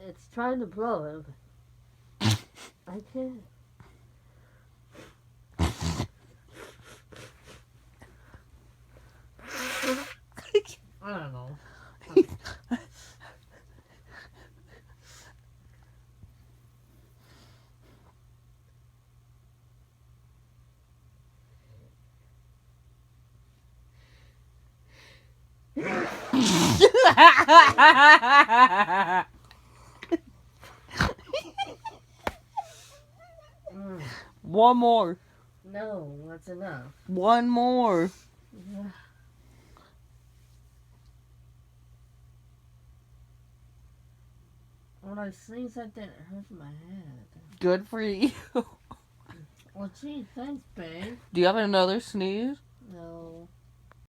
It's trying to blow it. I can't. I don't know. One more. No, that's enough. One more. Yeah. When I sneeze like that, it hurts my head. Good for you. Well, gee, thanks, babe. Do you have another sneeze?